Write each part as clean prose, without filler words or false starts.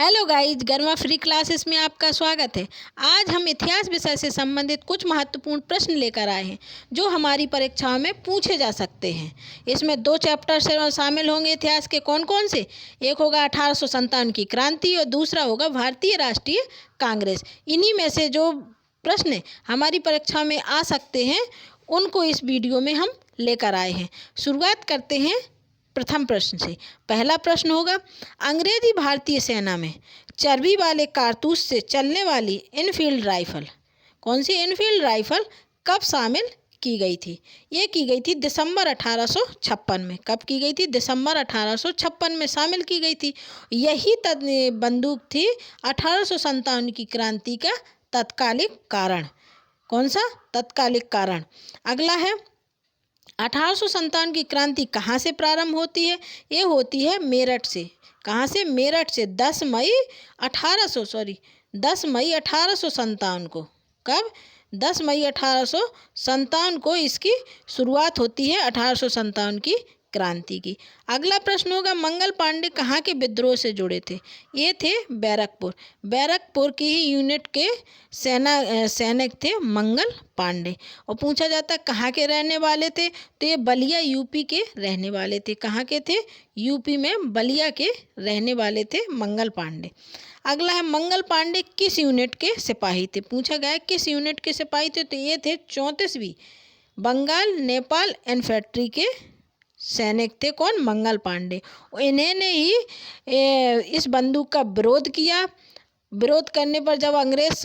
Hello guys, गरमा free classes में आपका स्वागत है। आज हम इतिहास विषय से संबंधित कुछ महत्वपूर्ण प्रश्न लेकर आए हैं जो हमारी परीक्षाओं में पूछे जा सकते हैं। इसमें 2 चैप्टर से शामिल होंगे इतिहास के। कौन कौन से? एक होगा 1857 की क्रांति और दूसरा होगा भारतीय राष्ट्रीय कांग्रेस। इन्हीं में से जो प्रश्न हमारी परीक्षा में आ सकते हैं उनको इस वीडियो में हम लेकर आए हैं। शुरुआत करते हैं प्रथम प्रश्न से। पहला प्रश्न होगा, अंग्रेजी भारतीय सेना में चर्बी वाले कारतूस से चलने वाली इनफील्ड राइफल, कौन सी इनफील्ड राइफल कब शामिल की गई थी? ये की गई थी दिसंबर 1856 में। कब की गई थी? दिसंबर 1856 में शामिल की गई थी। यही बंदूक थी 1857 की क्रांति का तत्कालिक कारण। कौन सा तत्कालिक कारण? अगला है, 1857 की क्रांति कहाँ से प्रारंभ होती है? ये होती है मेरठ से। कहाँ से? मेरठ से 10 मई 1857 को। कब? 10 मई 1857 को इसकी शुरुआत होती है 1857 की क्रांति की। अगला प्रश्न होगा, मंगल पांडे कहाँ के विद्रोह से जुड़े थे? ये थे बैरकपुर की ही यूनिट के सैनिक थे मंगल पांडे। और पूछा जाता कहाँ के रहने वाले थे? तो ये बलिया यूपी के रहने वाले थे। कहाँ के थे? यूपी में बलिया के रहने वाले थे मंगल पांडे। अगला है, मंगल पांडे किस यूनिट के सिपाही थे? पूछा गया है किस यूनिट के सिपाही थे? तो ये थे 34वीं बंगाल नेपाल इन्फेंट्री के सैनिक थे। कौन? मंगल पांडे। इन्होंने ही इस बंदूक का विरोध किया। विरोध करने पर जब अंग्रेज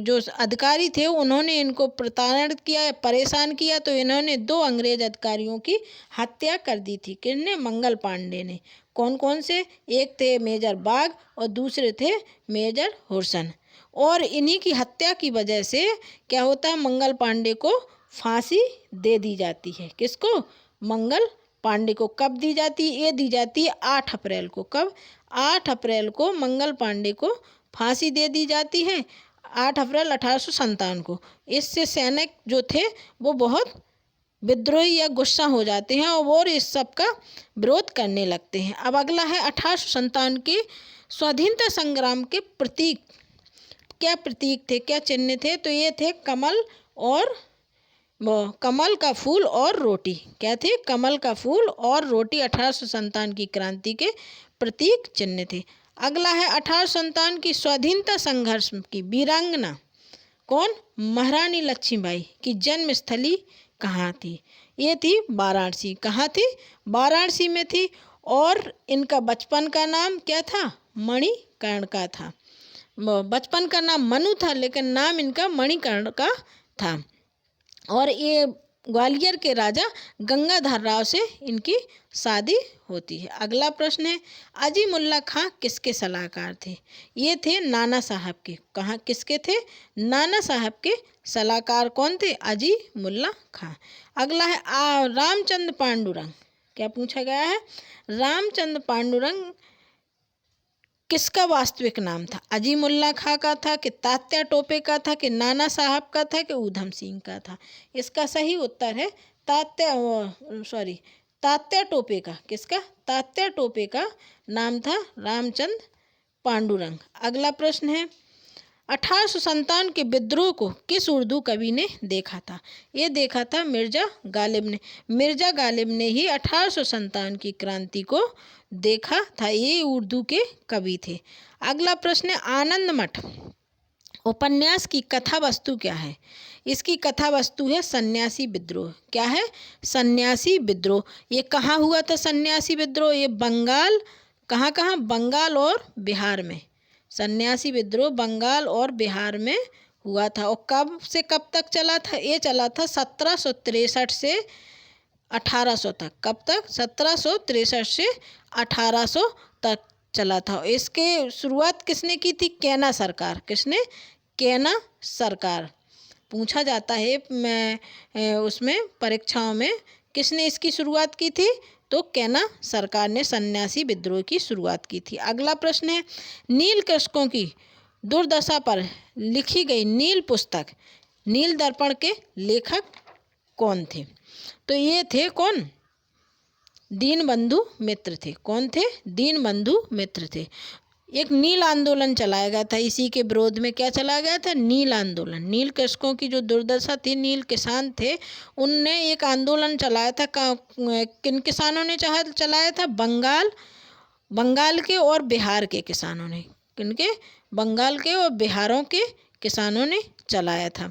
जो अधिकारी थे उन्होंने इनको प्रताड़ित किया, परेशान किया, तो इन्होंने 2 अंग्रेज अधिकारियों की हत्या कर दी थी। किसने? मंगल पांडे ने। कौन कौन से? एक थे मेजर बाग और दूसरे थे मेजर हुरसन। और इन्हीं की हत्या की वजह से क्या होता है? मंगल पांडे को फांसी दे दी जाती है। किसको? मंगल पांडे को। कब दी जाती है? ये दी जाती है 8 अप्रैल को। कब? 8 अप्रैल को मंगल पांडे को फांसी दे दी जाती है, 8 अप्रैल 1857 को। इससे सैनिक जो थे वो बहुत विद्रोही या गुस्सा हो जाते हैं और इस सब का विरोध करने लगते हैं। अब अगला है, 1857 के स्वाधीनता संग्राम के प्रतीक, क्या प्रतीक थे, क्या चिन्ह थे? तो ये थे कमल का फूल और रोटी। क्या थे? कमल का फूल और रोटी 1857 की क्रांति के प्रतीक चिन्ह थे। अगला है, 1857 की स्वाधीनता संघर्ष की वीरांगना कौन? महारानी लक्ष्मीबाई की जन्म स्थली कहाँ थी? ये थी वाराणसी। कहाँ थी? वाराणसी में थी। और इनका बचपन का नाम क्या था? मणिकर्णिका था। बचपन का नाम मनु था लेकिन नाम इनका मणिकर्णिका था। और ये ग्वालियर के राजा गंगाधर राव से इनकी शादी होती है। अगला प्रश्न है, अजीमुल्ला खां किसके सलाहकार थे? ये थे नाना साहब के। कहाँ? किसके थे? नाना साहब के सलाहकार कौन थे? अजीमुल्ला खां। अगला है, रामचंद्र पांडुरंग। क्या पूछा गया है? रामचंद्र पांडुरंग किसका वास्तविक नाम था? अजीमुल्ला खां का था कि तात्या टोपे का था कि नाना साहब का था कि ऊधम सिंह का था? इसका सही उत्तर है तात्या टोपे का। किसका? तात्या टोपे का नाम था रामचंद्र पांडुरंग। अगला प्रश्न है, 1857 के विद्रोह को किस उर्दू कवि ने देखा था? ये देखा था मिर्जा गालिब ने। मिर्जा गालिब ने ही 1857 की क्रांति को देखा था। ये उर्दू के कवि थे। अगला प्रश्न है, आनंद मठ उपन्यास की कथा वस्तु क्या है? इसकी कथा वस्तु है सन्यासी विद्रोह। क्या है? सन्यासी विद्रोह। ये कहाँ हुआ था सन्यासी विद्रोह? ये बंगाल, कहाँ? बंगाल और बिहार में। सन्यासी विद्रोह बंगाल और बिहार में हुआ था। और कब से कब तक चला था? ये चला था 1763 से 1800 तक। कब तक? 1763 से 1800 तक चला था। इसके शुरुआत किसने की थी? कैना सरकार। किसने? कैना सरकार। पूछा जाता है उसमें परीक्षाओं में किसने इसकी शुरुआत की थी? तो कैना सरकार ने सन्यासी विद्रोह की शुरुआत की थी। अगला प्रश्न है, नील कृषकों की दुर्दशा पर लिखी गई नील पुस्तक, नील दर्पण के लेखक कौन थे? तो ये थे कौन? दीनबंधु मित्र थे। कौन थे? दीनबंधु मित्र थे। एक नील आंदोलन चलाया गया था। इसी के विरोध में क्या चलाया गया था? नील आंदोलन। नील कृषकों की जो दुर्दशा थी, नील किसान थे, उनने एक आंदोलन चलाया था। किन किसानों ने चलाया था? बंगाल के और बिहार के किसानों ने। किनके? बंगाल के और बिहारों के किसानों ने चलाया था।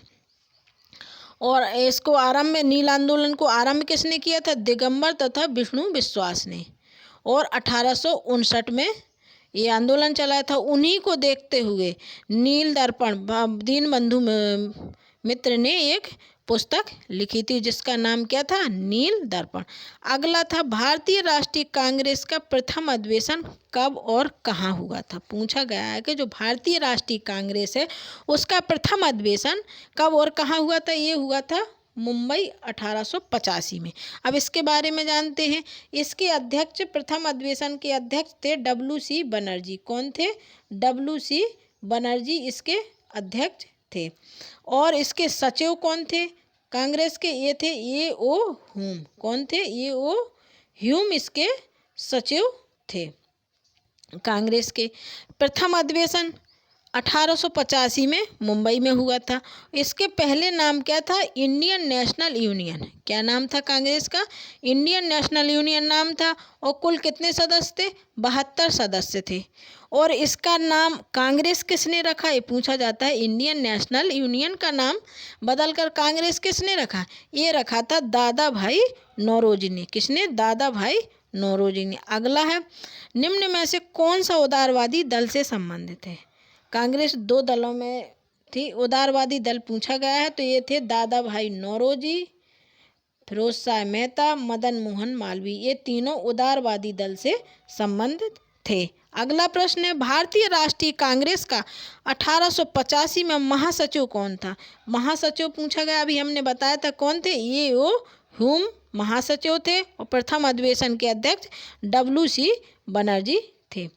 और इसको आरंभ में, नील आंदोलन को आरंभ किसने किया था? दिगंबर तथा विष्णु विश्वास ने। और 1859 में ये आंदोलन चलाया था। उन्हीं को देखते हुए नील दर्पण दीनबंधु मित्र ने एक पुस्तक लिखी थी, जिसका नाम क्या था? नील दर्पण। अगला था, भारतीय राष्ट्रीय कांग्रेस का प्रथम अधिवेशन कब और कहाँ हुआ था? पूछा गया है कि जो भारतीय राष्ट्रीय कांग्रेस है उसका प्रथम अधिवेशन कब और कहाँ हुआ था? ये हुआ था मुंबई 1885 में। अब इसके बारे में जानते हैं। इसके अध्यक्ष, प्रथम अधिवेशन के अध्यक्ष थे WC बनर्जी। कौन थे? WC बनर्जी इसके अध्यक्ष थे। और इसके सचिव कौन थे कांग्रेस के? ये थे A.O. ह्यूम। कौन थे? A.O. ह्यूम इसके सचिव थे कांग्रेस के। प्रथम अधिवेशन 1885 में मुंबई में हुआ था। इसके पहले नाम क्या था? Indian national union. क्या नाम था कांग्रेस का? इंडियन नेशनल यूनियन नाम था। और कुल कितने सदस्य थे? 72 सदस्य थे। और इसका नाम कांग्रेस किसने रखा? ये पूछा जाता है। इंडियन नेशनल यूनियन का नाम बदलकर कांग्रेस किसने रखा? ये रखा था दादा भाई नौरोजी ने। किसने? दादा भाई नौरोजी ने। अगला है, निम्न में से कौन सा उदारवादी दल से संबंधित है? कांग्रेस 2 दलों में थी। उदारवादी दल पूछा गया है तो ये थे दादा भाई नौरोजी, फिरोज शाह मेहता, मदन मोहन मालवीय। ये तीनों उदारवादी दल से संबंधित थे। अगला प्रश्न है, भारतीय राष्ट्रीय कांग्रेस का 1885 में महासचिव कौन था? महासचिव पूछा गया, अभी हमने बताया था कौन थे? A.O. ह्यूम महासचिव थे। और प्रथम अधिवेशन के अध्यक्ष WC बनर्जी थे।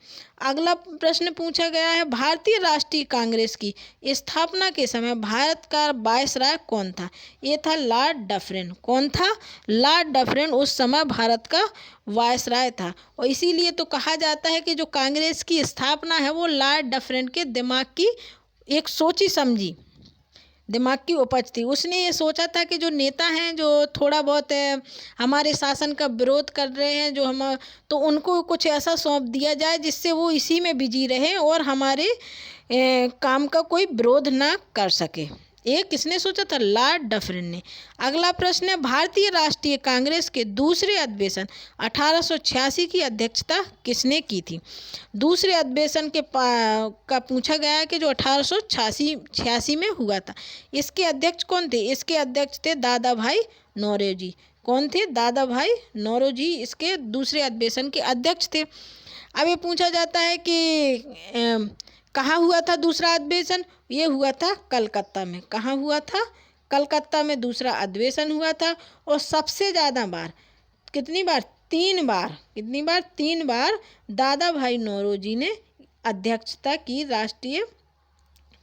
अगला प्रश्न पूछा गया है, भारतीय राष्ट्रीय कांग्रेस की स्थापना के समय भारत का वायसराय कौन था? ये था लॉर्ड डफरिन। कौन था? लॉर्ड डफरिन उस समय भारत का वायसराय था। और इसीलिए तो कहा जाता है कि जो कांग्रेस की स्थापना है वो लॉर्ड डफरिन के दिमाग की एक सोची समझी दिमाग की उपज थी। उसने ये सोचा था कि जो नेता हैं, जो थोड़ा बहुत हमारे शासन का विरोध कर रहे हैं, जो हम, तो उनको कुछ ऐसा सौंप दिया जाए जिससे वो इसी में बिजी रहें और हमारे काम का कोई विरोध ना कर सके। ये किसने सोचा था? लॉर्ड डफरिन ने। अगला प्रश्न है, भारतीय राष्ट्रीय कांग्रेस के दूसरे अधिवेशन 1886 की अध्यक्षता किसने की थी? दूसरे अधिवेशन का पूछा गया है कि जो 1886 में हुआ था। इसके अध्यक्ष कौन थे? इसके अध्यक्ष थे दादा भाई नौरोजी। कौन थे? दादा भाई नौरोजी इसके दूसरे अधिवेशन के अध्यक्ष थे। अब ये पूछा जाता है कि कहाँ हुआ था दूसरा अधिवेशन? ये हुआ था कलकत्ता में। कहाँ हुआ था? कलकत्ता में दूसरा अधिवेशन हुआ था। और सबसे ज़्यादा बार, कितनी बार? 3 बार। कितनी बार? 3 बार दादा भाई नौरोजी ने अध्यक्षता की राष्ट्रीय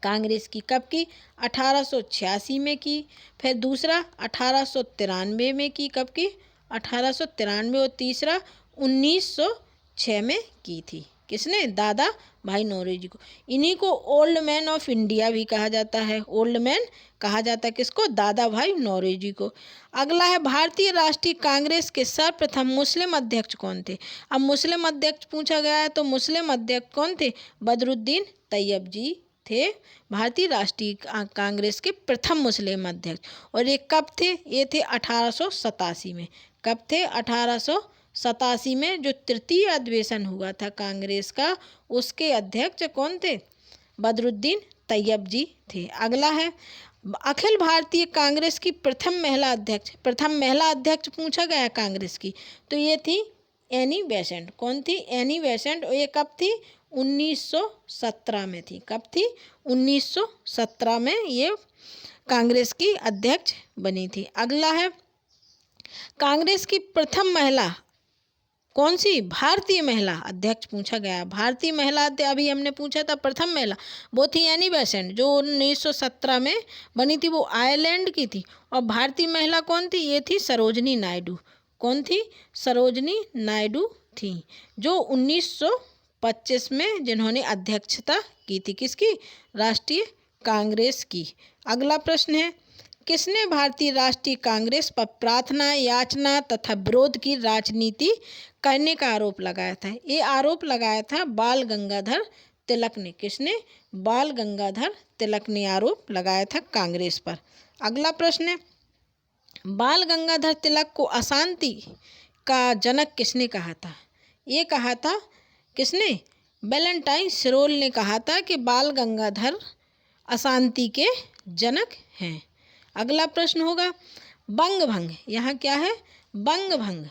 कांग्रेस की। कब की? 1886 में की। फिर दूसरा 1893 में की। कब की? 1893। और तीसरा 1906 में की थी। किसने? दादा भाई नौरोजी को। इन्हीं को ओल्ड मैन ऑफ इंडिया भी कहा जाता है। ओल्ड मैन कहा जाता है किसको? दादा भाई नौरोजी को। अगला है, भारतीय राष्ट्रीय कांग्रेस के सर्वप्रथम मुस्लिम अध्यक्ष कौन थे? अब मुस्लिम अध्यक्ष पूछा गया है तो मुस्लिम अध्यक्ष कौन थे? बदरुद्दीन तैयब जी थे भारतीय राष्ट्रीय कांग्रेस के प्रथम मुस्लिम अध्यक्ष। और ये कब थे? ये थे 1887 में। कब थे? 1887 में जो तृतीय अधिवेशन हुआ था कांग्रेस का, उसके अध्यक्ष कौन थे? बदरुद्दीन तैयब जी थे। अगला है, अखिल भारतीय कांग्रेस की प्रथम महिला अध्यक्ष पूछा गया कांग्रेस की, तो ये थी एनी बेसेंट। कौन थी? Annie Besant. और ये कब थी? 1917 में थी। कब थी? 1917 में ये कांग्रेस की अध्यक्ष बनी थी। अगला है, कांग्रेस की प्रथम महिला कौन सी? भारतीय महिला अध्यक्ष पूछा गया। भारतीय महिला अभी हमने पूछा था प्रथम महिला, वो थी एनी बेसेंट जो 1917 में बनी थी। वो आयरलैंड की थी। और भारतीय महिला कौन थी? ये थी सरोजनी नायडू। कौन थी? सरोजनी नायडू थी, जो 1925 में जिन्होंने अध्यक्षता की थी, किसकी? राष्ट्रीय कांग्रेस की। अगला प्रश्न है, किसने भारतीय राष्ट्रीय कांग्रेस पर प्रार्थना, याचना तथा विरोध की राजनीति करने का आरोप लगाया था? ये आरोप लगाया था बाल गंगाधर तिलक ने। किसने? बाल गंगाधर तिलक ने आरोप लगाया था कांग्रेस पर। अगला प्रश्न है, बाल गंगाधर तिलक को अशांति का जनक किसने कहा था? ये कहा था किसने? वैलेंटाइन सिरोल ने कहा था कि बाल गंगाधर अशांति के जनक हैं। अगला प्रश्न होगा, बंग भंग, यहाँ क्या है? बंग भंग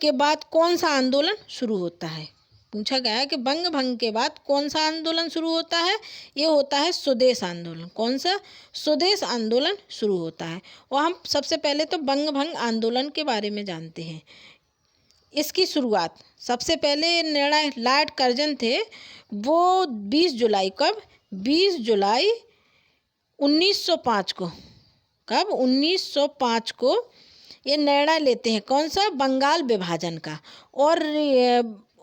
के बाद कौन सा आंदोलन शुरू होता है? पूछा गया है कि बंग भंग के बाद कौन सा आंदोलन शुरू होता है? ये होता है स्वदेश आंदोलन। कौन सा? स्वदेश आंदोलन शुरू होता है। और हम सबसे पहले तो बंग भंग आंदोलन के बारे में जानते हैं। इसकी शुरुआत सबसे पहले निर्णय लॉर्ड कर्जन थे, वो 20 जुलाई, कब? 20 जुलाई 1905 को। कब? 1905 को ये निर्णय लेते हैं। कौन सा? बंगाल विभाजन का। और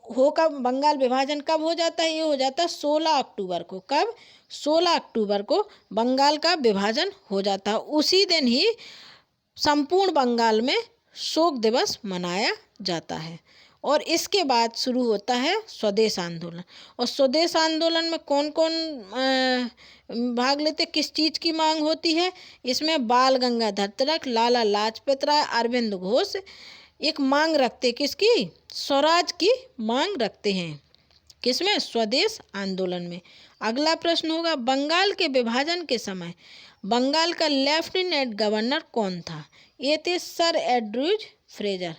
बंगाल विभाजन कब हो जाता है? ये हो जाता है 16 अक्टूबर को। कब? 16 अक्टूबर को बंगाल का विभाजन हो जाता है। उसी दिन ही संपूर्ण बंगाल में शोक दिवस मनाया जाता है। और इसके बाद शुरू होता है स्वदेश आंदोलन। और स्वदेश आंदोलन में कौन कौन भाग लेते? किस चीज़ की मांग होती है? इसमें बाल गंगाधर तिलक, लाला लाजपत राय, अरविंद घोष एक मांग रखते, किसकी? स्वराज की मांग रखते हैं। किसमें? स्वदेश आंदोलन में। अगला प्रश्न होगा, बंगाल के विभाजन के समय बंगाल का लेफ्टिनेंट गवर्नर कौन था? ये थे सर एडवर्ड फ्रेजर।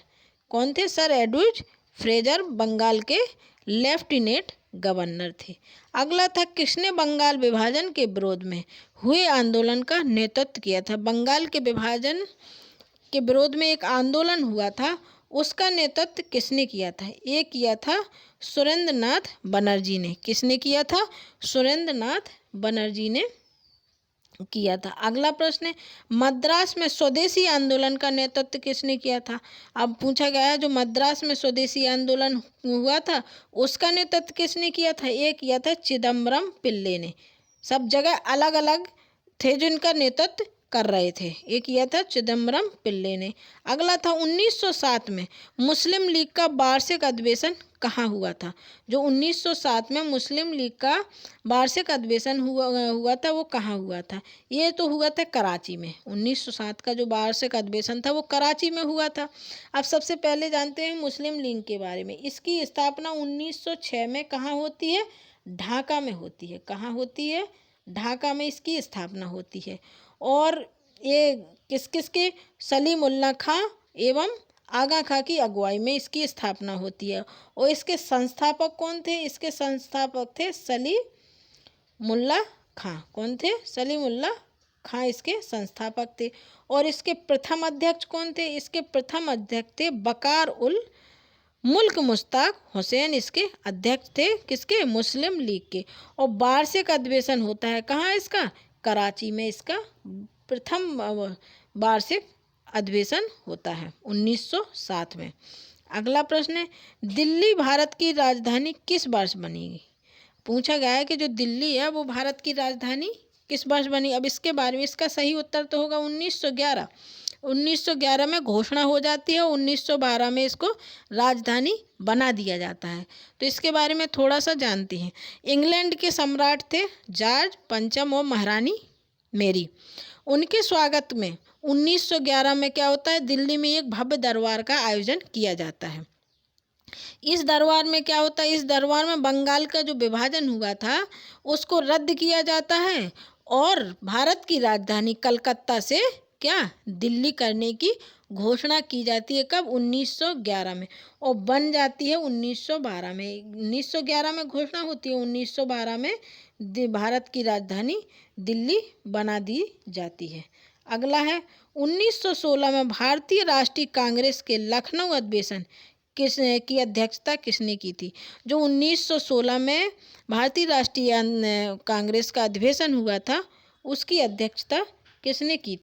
कौन थे? सर एडवर्ड फ्रेजर बंगाल के लेफ्टिनेंट गवर्नर थे। अगला था, किसने बंगाल विभाजन के विरोध में हुए आंदोलन का नेतृत्व किया था? बंगाल के विभाजन के विरोध में एक आंदोलन हुआ था, उसका नेतृत्व किसने किया था? ये किया था सुरेंद्रनाथ बनर्जी ने। किसने किया था? सुरेंद्रनाथ बनर्जी ने किया था। अगला प्रश्न है, मद्रास में स्वदेशी आंदोलन का नेतृत्व किसने किया था? अब पूछा गया है जो मद्रास में स्वदेशी आंदोलन हुआ था उसका नेतृत्व किसने किया था? ये किया था चिदम्बरम पिल्ले ने। सब जगह अलग अलग थे जिनका नेतृत्व कर रहे थे। ये किया था चिदम्बरम पिल्ले ने। अगला था, 1907 में मुस्लिम लीग का वार्षिक अधिवेशन कहाँ हुआ था? जो 1907 में मुस्लिम लीग का वार्षिक अधिवेशन हुआ था वो कहाँ हुआ था? ये तो हुआ था कराची में। 1907 का जो वार्षिक अधिवेशन था वो कराची में हुआ था। अब सबसे पहले जानते हैं मुस्लिम लीग के बारे में। इसकी स्थापना 1906 में कहाँ होती है? ढाका में होती है। कहाँ होती है? ढाका में इसकी स्थापना होती है। और ये किस किस के? सलीमुल्लाह खां एवं आगा खां की अगुवाई में इसकी स्थापना होती है। और इसके संस्थापक कौन थे? इसके संस्थापक थे सलीमुल्लाह खां। कौन थे? सलीमुल्लाह खां इसके संस्थापक थे। और इसके प्रथम अध्यक्ष कौन थे? इसके प्रथम अध्यक्ष थे बकार उल मुल्क मुश्ताक हुसैन। इसके अध्यक्ष थे किसके? मुस्लिम लीग के। और वार्षिक अधिवेशन होता है कहाँ इसका? कराची में इसका प्रथम वार्षिक अधिवेशन होता है 1907 में। अगला प्रश्न है, दिल्ली भारत की राजधानी किस वर्ष बनी? पूछा गया है कि जो दिल्ली है वो भारत की राजधानी किस वर्ष बनी? अब इसके बारे में इसका सही उत्तर तो होगा 1911। 1911 में घोषणा हो जाती है, 1912 में इसको राजधानी बना दिया जाता है। तो इसके बारे में थोड़ा सा जानते हैं। इंग्लैंड के सम्राट थे जॉर्ज पंचम और महारानी मेरी। उनके स्वागत में 1911 में क्या होता है? दिल्ली में एक भव्य दरबार का आयोजन किया जाता है। इस दरबार में क्या होता है? इस दरबार में बंगाल का जो विभाजन हुआ था उसको रद्द किया जाता है और भारत की राजधानी कलकत्ता से क्या? दिल्ली करने की घोषणा की जाती है। कब? 1911 में। और बन जाती है 1912 में। 1911 में घोषणा होती है, 1912 में भारत की राजधानी दिल्ली बना दी जाती है। अगला है, 1916 में भारतीय राष्ट्रीय कांग्रेस के लखनऊ अधिवेशन की अध्यक्षता किसने की थी? जो 1916 में भारतीय राष्ट्रीय कांग्रेस का अधिवेशन हुआ था उसकी अध्यक्षता किसने की?